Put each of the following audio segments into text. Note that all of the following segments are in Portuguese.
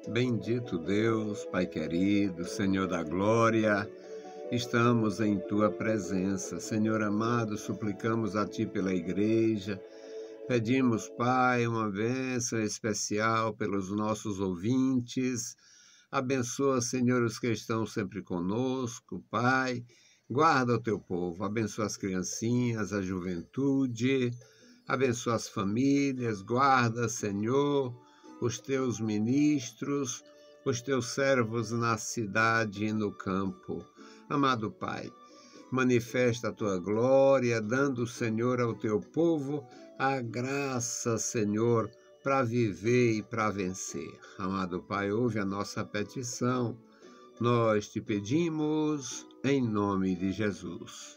Bendito Deus, Pai querido, Senhor da glória, estamos em Tua presença. Senhor amado, suplicamos a Ti pela igreja, pedimos, Pai, uma bênção especial pelos nossos ouvintes. Abençoa, Senhor, os que estão sempre conosco, Pai. Guarda o Teu povo, abençoa as criancinhas, a juventude, abençoa as famílias, guarda, Senhor, os Teus ministros, os Teus servos na cidade e no campo. Amado Pai, manifesta a Tua glória, dando, Senhor, ao Teu povo a graça, Senhor, para viver e para vencer. Amado Pai, ouve a nossa petição. Nós te pedimos em nome de Jesus.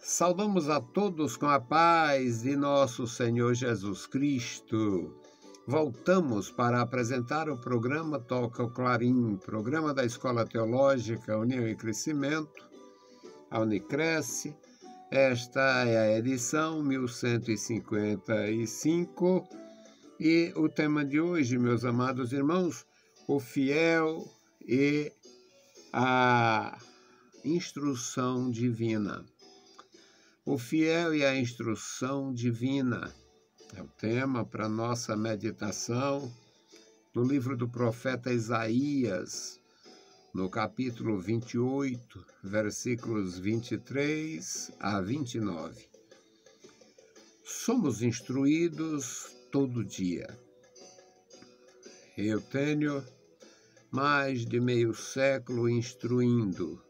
Saudamos a todos com a paz de nosso Senhor Jesus Cristo. Voltamos para apresentar o programa Toca o Clarim, programa da Escola Teológica União e Crescimento, a Unicresce. Esta é a edição 1155 e o tema de hoje, meus amados irmãos, o fiel e a instrução divina. O fiel e a instrução divina é o tema para nossa meditação no livro do profeta Isaías, no capítulo 28, versículos 23 a 29. Somos instruídos todo dia. Eu tenho mais de meio século instruindo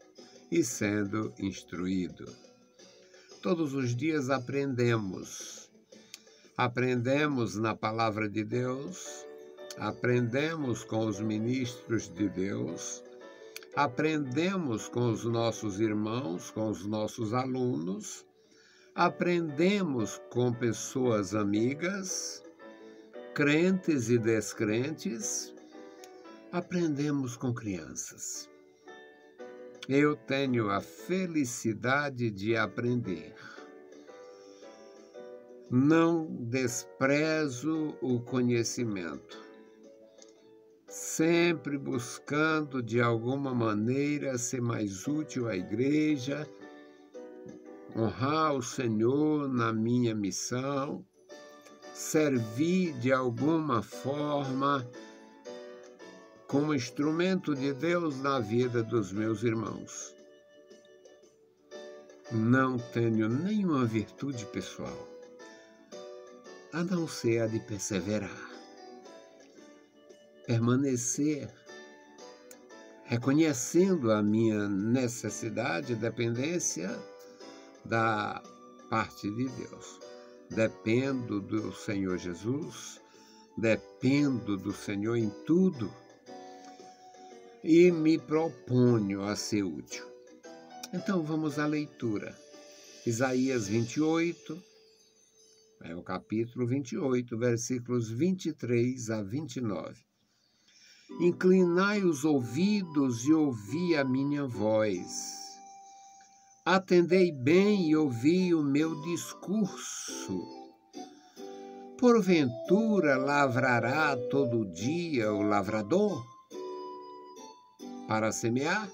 e sendo instruído. Todos os dias aprendemos. Aprendemos na palavra de Deus, aprendemos com os ministros de Deus, aprendemos com os nossos irmãos, com os nossos alunos, aprendemos com pessoas amigas, crentes e descrentes, aprendemos com crianças. Eu tenho a felicidade de aprender. Não desprezo o conhecimento, sempre buscando de alguma maneira ser mais útil à igreja, honrar o Senhor na minha missão, servir de alguma forma como instrumento de Deus na vida dos meus irmãos. Não tenho nenhuma virtude pessoal, a não ser a de perseverar, permanecer, reconhecendo a minha necessidade e dependência da parte de Deus. Dependo do Senhor Jesus, dependo do Senhor em tudo e me proponho a ser útil. Então vamos à leitura. Isaías 28, é o capítulo 28, versículos 23 a 29. Inclinai os ouvidos e ouvi a minha voz. Atendei bem e ouvi o meu discurso. Porventura lavrará todo dia o lavrador para semear?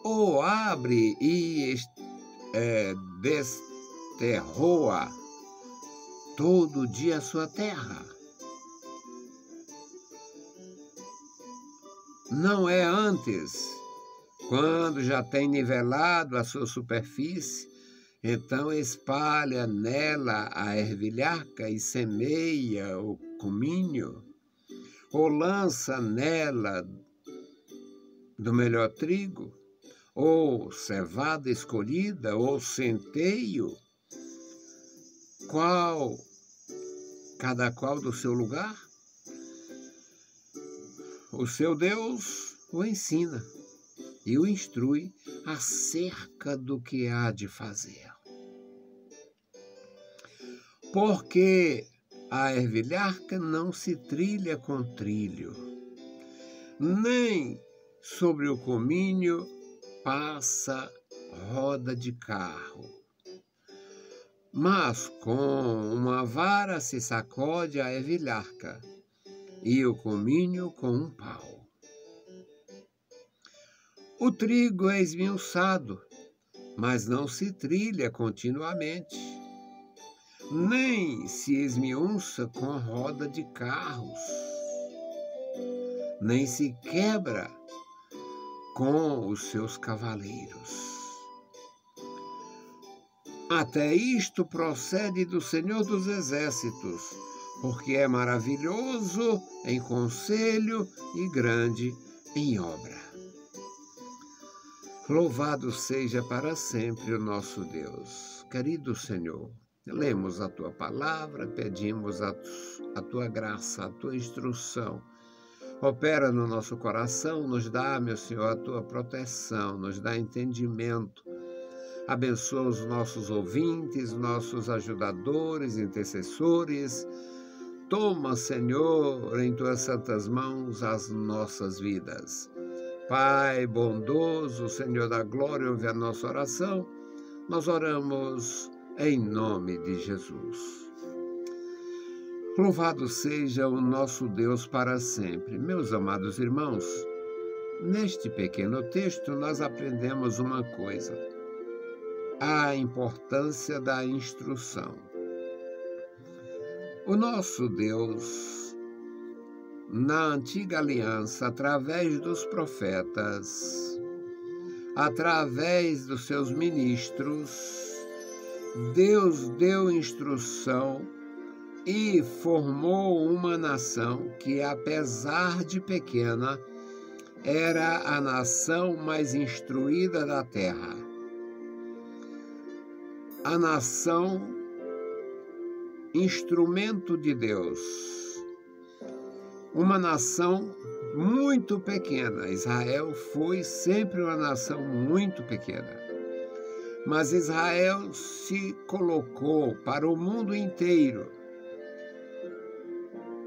Ou abre e desterroa todo dia a sua terra? Não é antes, quando já tem nivelado a sua superfície, então espalha nela a ervilharca e semeia o comínio, ou lança nela do melhor trigo, ou cevada escolhida, ou centeio, cada qual do seu lugar? O seu Deus o ensina e o instrui acerca do que há de fazer. Porque a ervilharca não se trilha com trilho, nem sobre o comínio passa roda de carro. Mas com uma vara se sacode a ervilharca, e o cominho com um pau. O trigo é esmiuçado, mas não se trilha continuamente, nem se esmiuça com roda de carros, nem se quebra com os seus cavaleiros. Até isto procede do Senhor dos Exércitos, porque é maravilhoso em conselho e grande em obra. Louvado seja para sempre o nosso Deus. Querido Senhor, lemos a Tua palavra, pedimos a Tua graça, a Tua instrução. Opera no nosso coração, nos dá, meu Senhor, a Tua proteção, nos dá entendimento. Abençoa os nossos ouvintes, nossos ajudadores, intercessores. Toma, Senhor, em Tuas santas mãos as nossas vidas. Pai bondoso, Senhor da glória, ouve a nossa oração. Nós oramos em nome de Jesus. Louvado seja o nosso Deus para sempre. Meus amados irmãos, neste pequeno texto nós aprendemos uma coisa: a importância da instrução. O nosso Deus, na antiga aliança, através dos profetas, através dos seus ministros, Deus deu instrução e formou uma nação que, apesar de pequena, era a nação mais instruída da terra. A nação instrumento de Deus. Uma nação muito pequena. Israel foi sempre uma nação muito pequena. Mas Israel se colocou para o mundo inteiro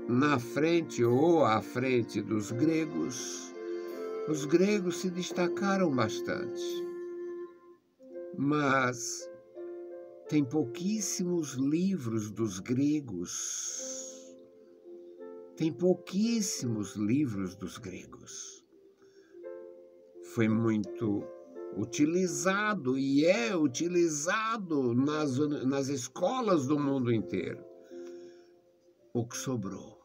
na frente ou à frente dos gregos. Os gregos se destacaram bastante. Mas tem pouquíssimos livros dos gregos. Tem pouquíssimos livros dos gregos. Foi muito utilizado e é utilizado nas escolas do mundo inteiro. O que sobrou?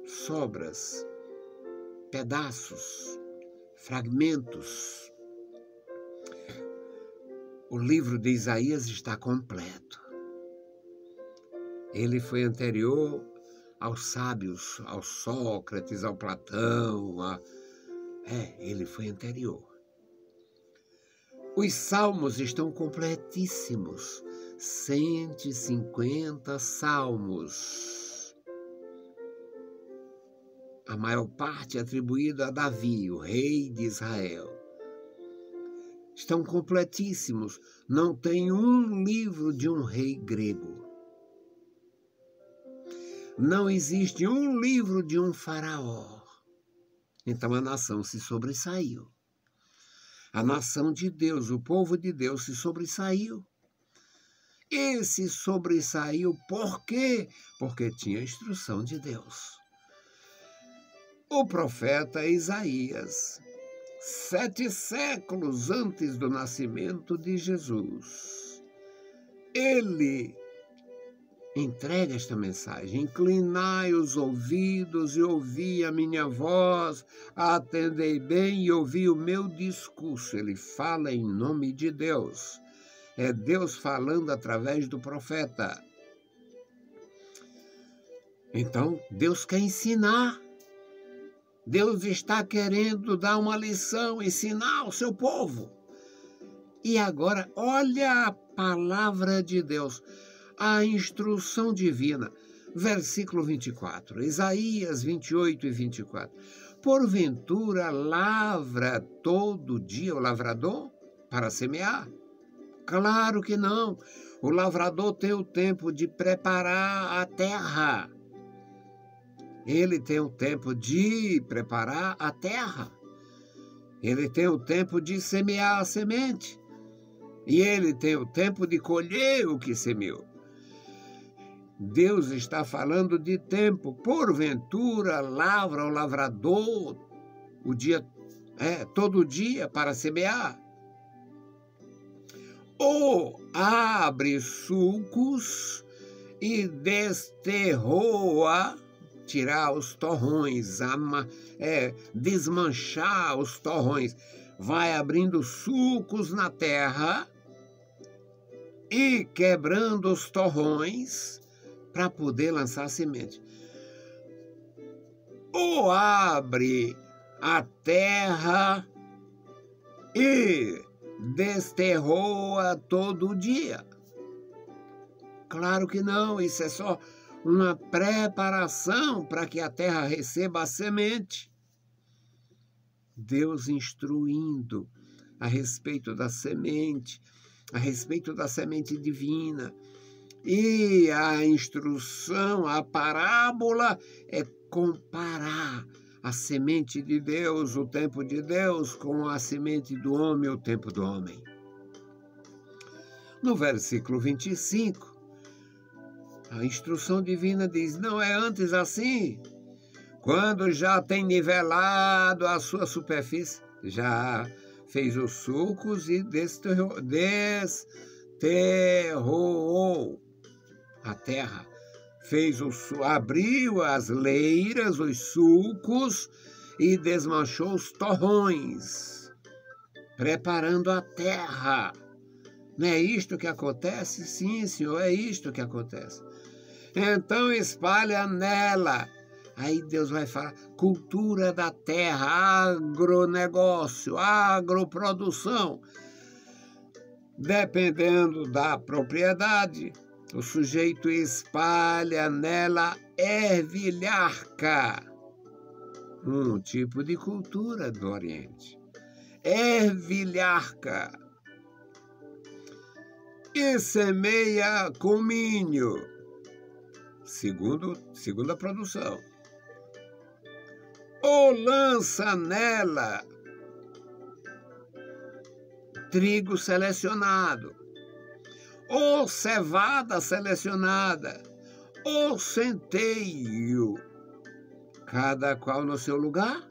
Sobras, pedaços, fragmentos. O livro de Isaías está completo. Ele foi anterior aos sábios, ao Sócrates, ao Platão. Ele foi anterior. Os salmos estão completíssimos. 150 salmos. A maior parte atribuída a Davi, o rei de Israel. Estão completíssimos. Não tem um livro de um rei grego. Não existe um livro de um faraó. Então a nação se sobressaiu. A nação de Deus, o povo de Deus se sobressaiu. E se sobressaiu por quê? Porque tinha instrução de Deus. O profeta Isaías, 7 séculos antes do nascimento de Jesus, ele entrega esta mensagem: inclinai os ouvidos e ouvi a minha voz, atendei bem e ouvi o meu discurso. Ele fala em nome de Deus. É Deus falando através do profeta. Então, Deus quer ensinar. Deus está querendo dar uma lição, ensinar ao seu povo. E agora, olha a palavra de Deus, a instrução divina. Versículo 24, Isaías 28 e 24. Porventura lavra todo dia o lavrador para semear? Claro que não. O lavrador tem o tempo de preparar a terra. Ele tem o tempo de preparar a terra. Ele tem o tempo de semear a semente. E ele tem o tempo de colher o que semeou. Deus está falando de tempo. Porventura, lavra o lavrador o dia, todo dia para semear? Ou abre sulcos e desterroa, tirar os torrões, desmanchar os torrões, vai abrindo sulcos na terra e quebrando os torrões para poder lançar semente. Ou abre a terra e desterroa todo dia? Claro que não, isso é só uma preparação para que a terra receba a semente. Deus instruindo a respeito da semente divina. E a instrução, a parábola é comparar a semente de Deus, o tempo de Deus, com a semente do homem, o tempo do homem. No versículo 25, a instrução divina diz: não é antes assim? Quando já tem nivelado a sua superfície, já fez os sulcos e desterroou a terra. Abriu as leiras, os sulcos e desmanchou os torrões, preparando a terra. Não é isto que acontece? Sim, Senhor, é isto que acontece. Então espalha nela. Aí Deus vai falar: cultura da terra, agronegócio, agroprodução. Dependendo da propriedade, o sujeito espalha nela ervilharca, um tipo de cultura do Oriente. Ervilharca. E semeia comínio, segunda produção. Ou lança nela trigo selecionado, ou cevada selecionada, ou centeio, cada qual no seu lugar.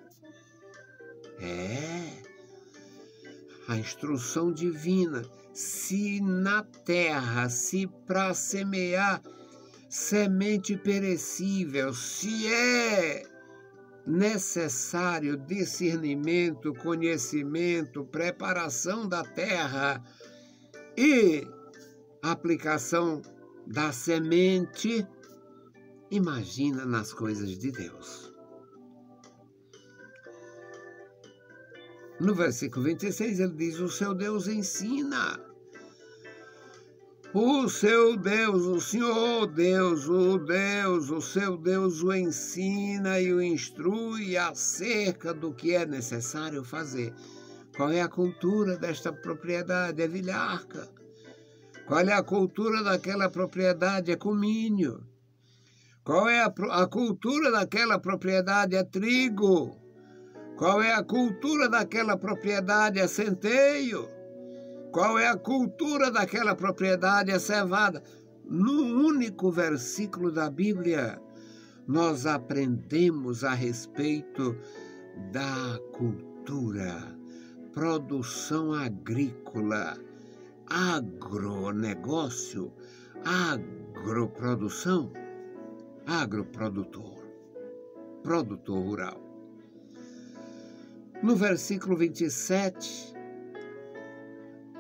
A instrução divina. Se na terra, se para semear semente perecível, se é necessário discernimento, conhecimento, preparação da terra e aplicação da semente, imagina nas coisas de Deus. No versículo 26 ele diz: o seu Deus ensina. O seu Deus, o Senhor Deus, o seu Deus o ensina e o instrui acerca do que é necessário fazer. Qual é a cultura desta propriedade? É vilharca. Qual é a cultura daquela propriedade? É comínio. Qual é a cultura daquela propriedade? É trigo. Qual é a cultura daquela propriedade? É centeio. Qual é a cultura daquela propriedade? É cevada. No único versículo da Bíblia, nós aprendemos a respeito da cultura, produção agrícola, agronegócio, agroprodução, agroprodutor, produtor rural. No versículo 27,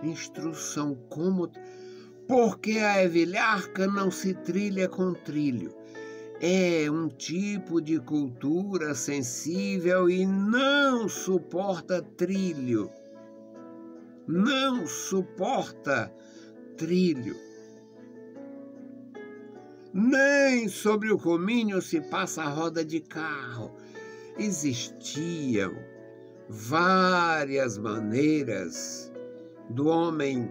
instrução como... Porque a ervilharca não se trilha com trilho. É um tipo de cultura sensível e não suporta trilho. Não suporta trilho. Nem sobre o comínio se passa a roda de carro. Existiam várias maneiras do homem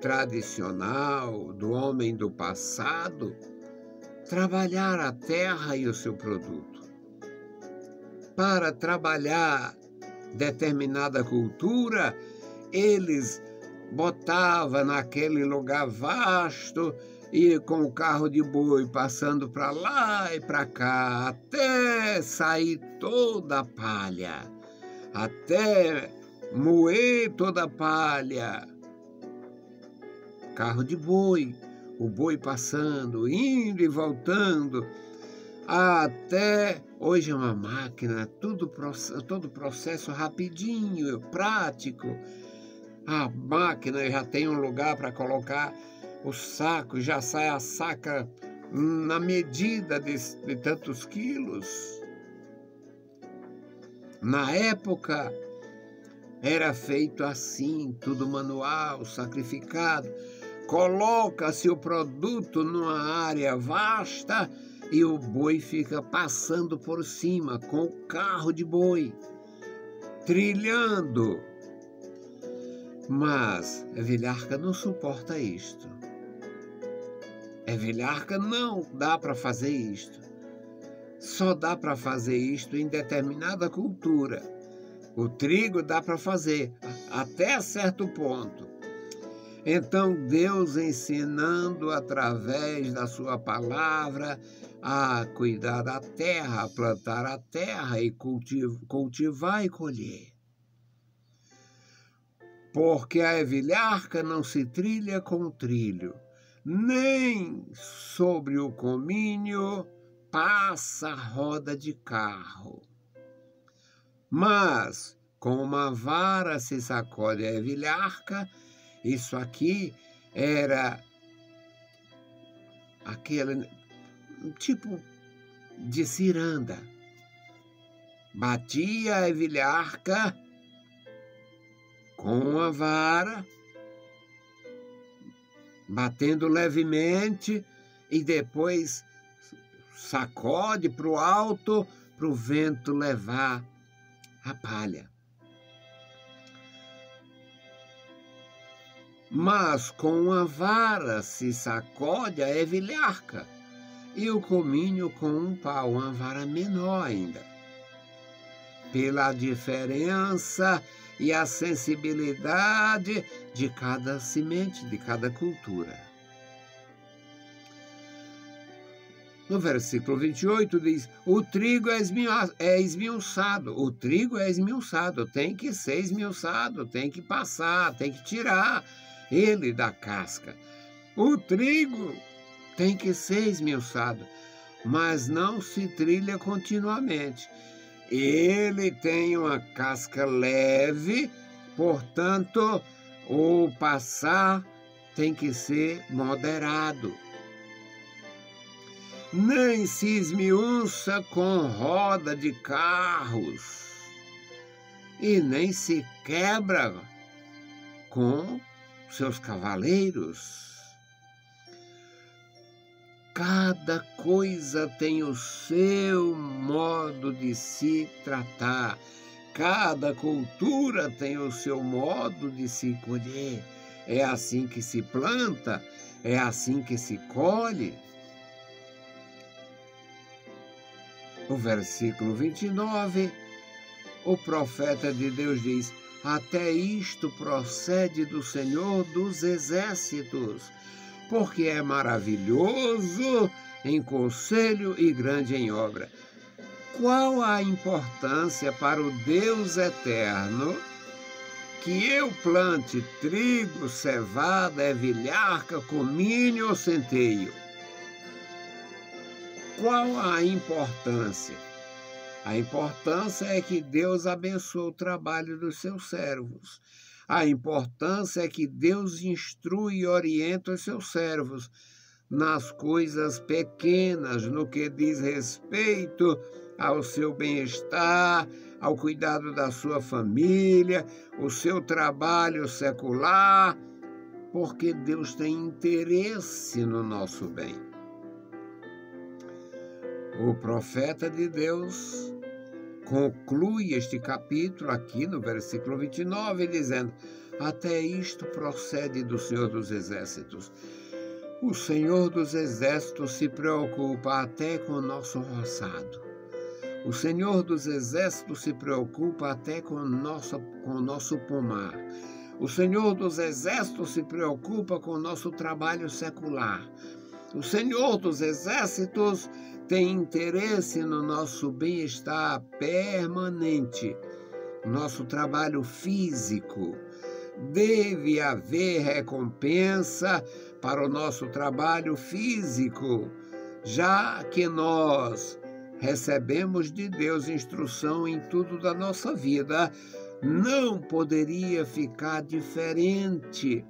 tradicional, do homem do passado, trabalhar a terra e o seu produto. Para trabalhar determinada cultura, eles botavam naquele lugar vasto e com o carro de boi passando para lá e para cá, até sair toda a palha, até moer toda a palha. Carro de boi, o boi passando, indo e voltando, até hoje é uma máquina, todo processo rapidinho, prático. A máquina já tem um lugar para colocar o saco, já sai a saca na medida de tantos quilos. Na época era feito assim, tudo manual, sacrificado. Coloca-se o produto numa área vasta e o boi fica passando por cima com o carro de boi, trilhando. Mas Evilharca não suporta isto. Evilharca não dá para fazer isto. Só dá para fazer isto em determinada cultura. O trigo dá para fazer até certo ponto. Então, Deus ensinando através da sua palavra a cuidar da terra, a plantar a terra e cultivar e colher. Porque a evilharca não se trilha com trilho, nem sobre o comínio passa roda de carro. Mas com uma vara se sacode a evilharca. Isso aqui era aquele tipo de ciranda. Batia a evilharca com a vara, batendo levemente, e depois sacode para o alto, para o vento levar a palha. Mas com a vara se sacode a evilharca, e o comínio com um pau, uma vara menor ainda. Pela diferença e a sensibilidade de cada semente, de cada cultura. No versículo 28 diz, o trigo é esmiuçado, o trigo é esmiuçado, tem que ser esmiuçado, tem que passar, tem que tirar ele da casca. O trigo tem que ser esmiuçado, mas não se trilha continuamente. Ele tem uma casca leve, portanto, o passar tem que ser moderado. Nem se esmiuça com roda de carros e nem se quebra com seus cavaleiros. Cada coisa tem o seu modo de se tratar. Cada cultura tem o seu modo de se colher. É assim que se planta, é assim que se colhe. No versículo 29, o profeta de Deus diz, até isto procede do Senhor dos Exércitos, porque é maravilhoso em conselho e grande em obra. Qual a importância para o Deus eterno que eu plante trigo, cevada, evilharca, comínio ou centeio? Qual a importância? A importância é que Deus abençoa o trabalho dos seus servos. A importância é que Deus instrui e orienta os seus servos nas coisas pequenas, no que diz respeito ao seu bem-estar, ao cuidado da sua família, o seu trabalho secular, porque Deus tem interesse no nosso bem. O profeta de Deus conclui este capítulo aqui no versículo 29, dizendo, até isto procede do Senhor dos Exércitos. O Senhor dos Exércitos se preocupa até com o nosso roçado. O Senhor dos Exércitos se preocupa até com o nosso pomar. O Senhor dos Exércitos se preocupa com o nosso trabalho secular. O Senhor dos Exércitos tem interesse no nosso bem-estar permanente, nosso trabalho físico. Deve haver recompensa para o nosso trabalho físico, já que nós recebemos de Deus instrução em tudo da nossa vida. Não poderia ficar diferente.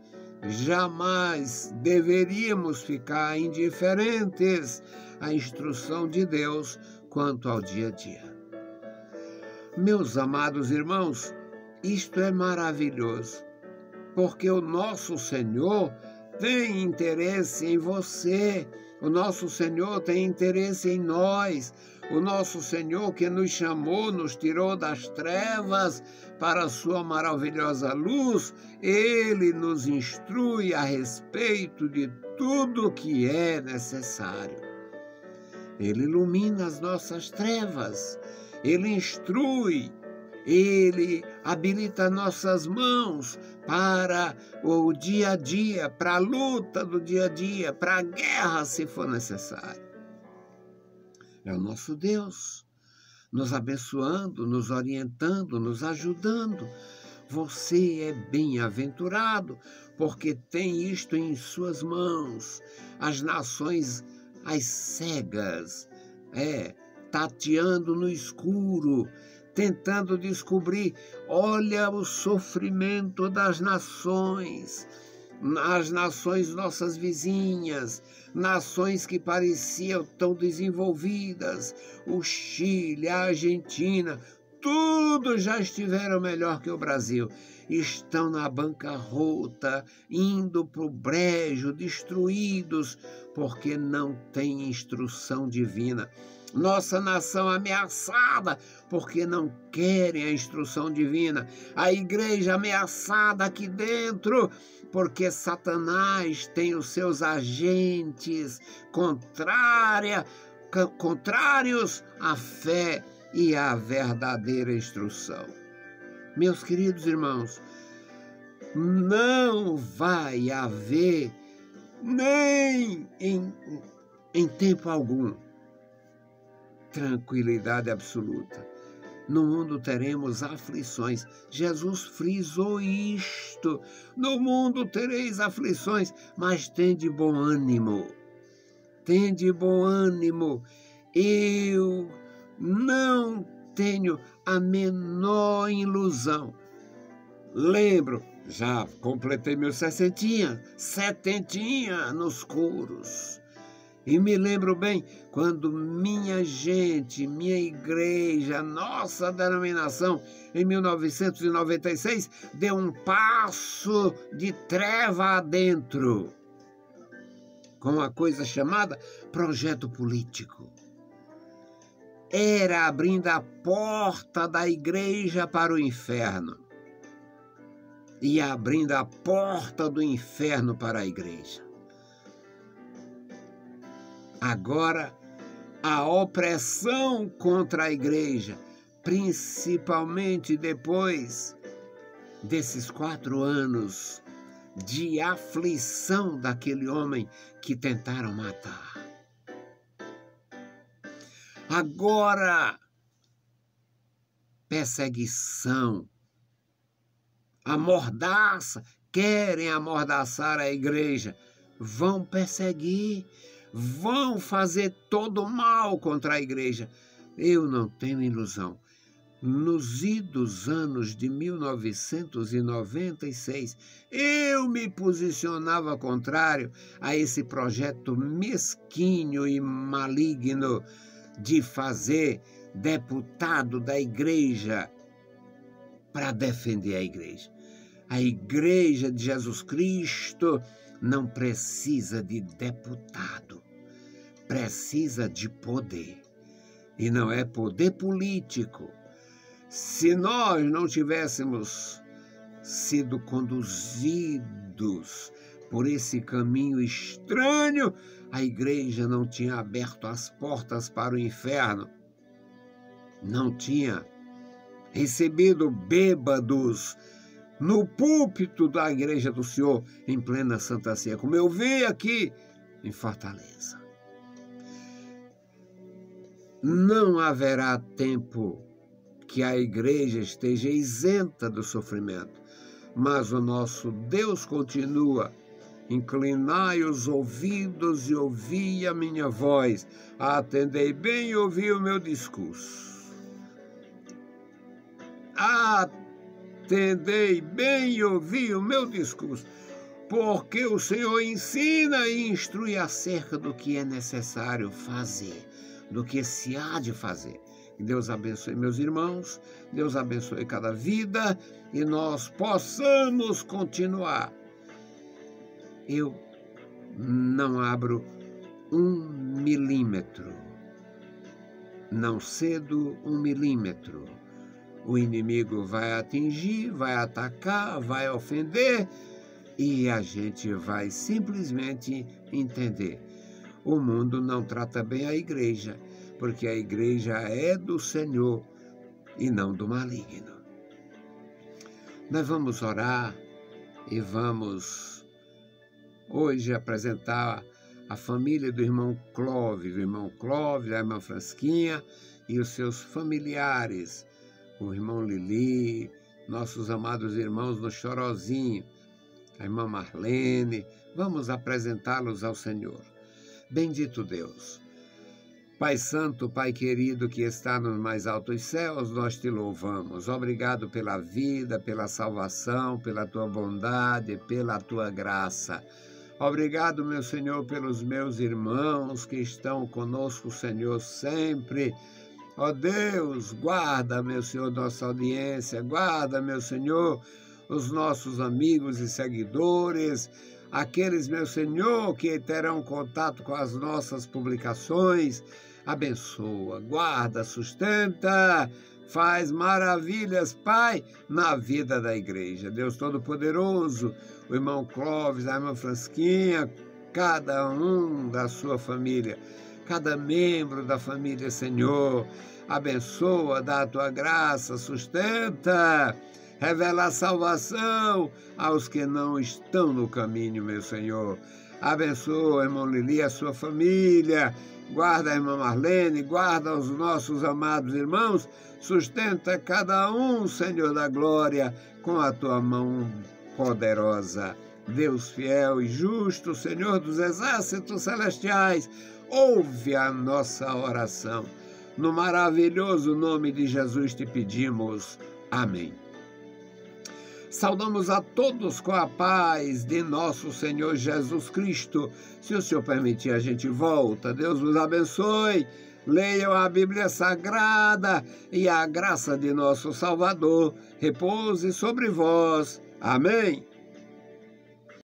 Jamais deveríamos ficar indiferentes à instrução de Deus quanto ao dia a dia. Meus amados irmãos, isto é maravilhoso, porque o nosso Senhor tem interesse em você, o nosso Senhor tem interesse em nós, o nosso Senhor que nos chamou, nos tirou das trevas para a sua maravilhosa luz, Ele nos instrui a respeito de tudo que é necessário. Ele ilumina as nossas trevas, Ele instrui, Ele habilita nossas mãos para o dia a dia, para a luta do dia a dia, para a guerra, se for necessário. É o nosso Deus, nos abençoando, nos orientando, nos ajudando. Você é bem-aventurado, porque tem isto em suas mãos. As nações, as cegas, tateando no escuro, tentando descobrir, olha o sofrimento das nações, as nações nossas vizinhas, nações que pareciam tão desenvolvidas, o Chile, a Argentina, tudo já estiveram melhor que o Brasil. Estão na bancarrota, indo para o brejo, destruídos, porque não tem instrução divina. Nossa nação ameaçada, porque não querem a instrução divina. A igreja ameaçada aqui dentro, porque Satanás tem os seus agentes contrários à fé e à verdadeira instrução. Meus queridos irmãos, não vai haver, nem em tempo algum, tranquilidade absoluta. No mundo teremos aflições. Jesus frisou isto. No mundo tereis aflições, mas tende bom ânimo. Tende bom ânimo. Eu não tenho a menor ilusão. Lembro, já completei meus 70 nos couros. E me lembro bem quando minha gente, minha igreja, nossa denominação, em 1996, deu um passo de treva adentro, com uma coisa chamada projeto político. Era abrindo a porta da igreja para o inferno e abrindo a porta do inferno para a igreja. Agora, a opressão contra a igreja, principalmente depois desses 4 anos de aflição daquele homem que tentaram matar. Agora, perseguição, amordaça, querem amordaçar a igreja, vão perseguir, vão fazer todo mal contra a igreja. Eu não tenho ilusão. Nos idos anos de 1996, eu me posicionava contrário a esse projeto mesquinho e maligno de fazer deputado da igreja para defender a igreja. A igreja de Jesus Cristo não precisa de deputado, precisa de poder. E não é poder político. Se nós não tivéssemos sido conduzidos por esse caminho estranho, a igreja não tinha aberto as portas para o inferno, não tinha recebido bêbados no púlpito da igreja do Senhor, em plena Santa Ceia, como eu vi aqui em Fortaleza. Não haverá tempo que a igreja esteja isenta do sofrimento, mas o nosso Deus continua. Inclinai os ouvidos e ouvi a minha voz, atendei bem e ouvi o meu discurso. Atendei bem e ouvi o meu discurso, porque o Senhor ensina e instrui acerca do que é necessário fazer, do que se há de fazer. Deus abençoe meus irmãos, Deus abençoe cada vida e nós possamos continuar. Eu não abro 1 milímetro, não cedo 1 milímetro. O inimigo vai atingir, vai atacar, vai ofender e a gente vai simplesmente entender. O mundo não trata bem a igreja, porque a igreja é do Senhor e não do maligno. Nós vamos orar e vamos hoje apresentar a família do irmão Clóvis, da irmã Fransquinha e os seus familiares, o irmão Lili, nossos amados irmãos no Chorozinho, a irmã Marlene. Vamos apresentá-los ao Senhor. Bendito Deus, Pai Santo, Pai querido que está nos mais altos céus, nós te louvamos. Obrigado pela vida, pela salvação, pela tua bondade, pela tua graça. Obrigado, meu Senhor, pelos meus irmãos que estão conosco, Senhor, sempre. Ó Deus, guarda, meu Senhor, nossa audiência, guarda, meu Senhor, os nossos amigos e seguidores, aqueles, meu Senhor, que terão contato com as nossas publicações. Abençoa, guarda, sustenta, faz maravilhas, Pai, na vida da igreja. Deus Todo-Poderoso, o irmão Clóvis, a irmã Fransquinha, cada um da sua família, cada membro da família, Senhor, abençoa, dá a tua graça, sustenta, revela a salvação aos que não estão no caminho, meu Senhor. Abençoa, irmão Lili, a sua família, guarda a irmã Marlene, guarda os nossos amados irmãos, sustenta cada um, Senhor da glória, com a tua mão poderosa. Deus fiel e justo, Senhor dos exércitos celestiais, ouve a nossa oração. No maravilhoso nome de Jesus te pedimos. Amém. Saudamos a todos com a paz de nosso Senhor Jesus Cristo. Se o Senhor permitir, a gente volta. Deus nos abençoe. Leiam a Bíblia Sagrada e a graça de nosso Salvador repouse sobre vós. Amém.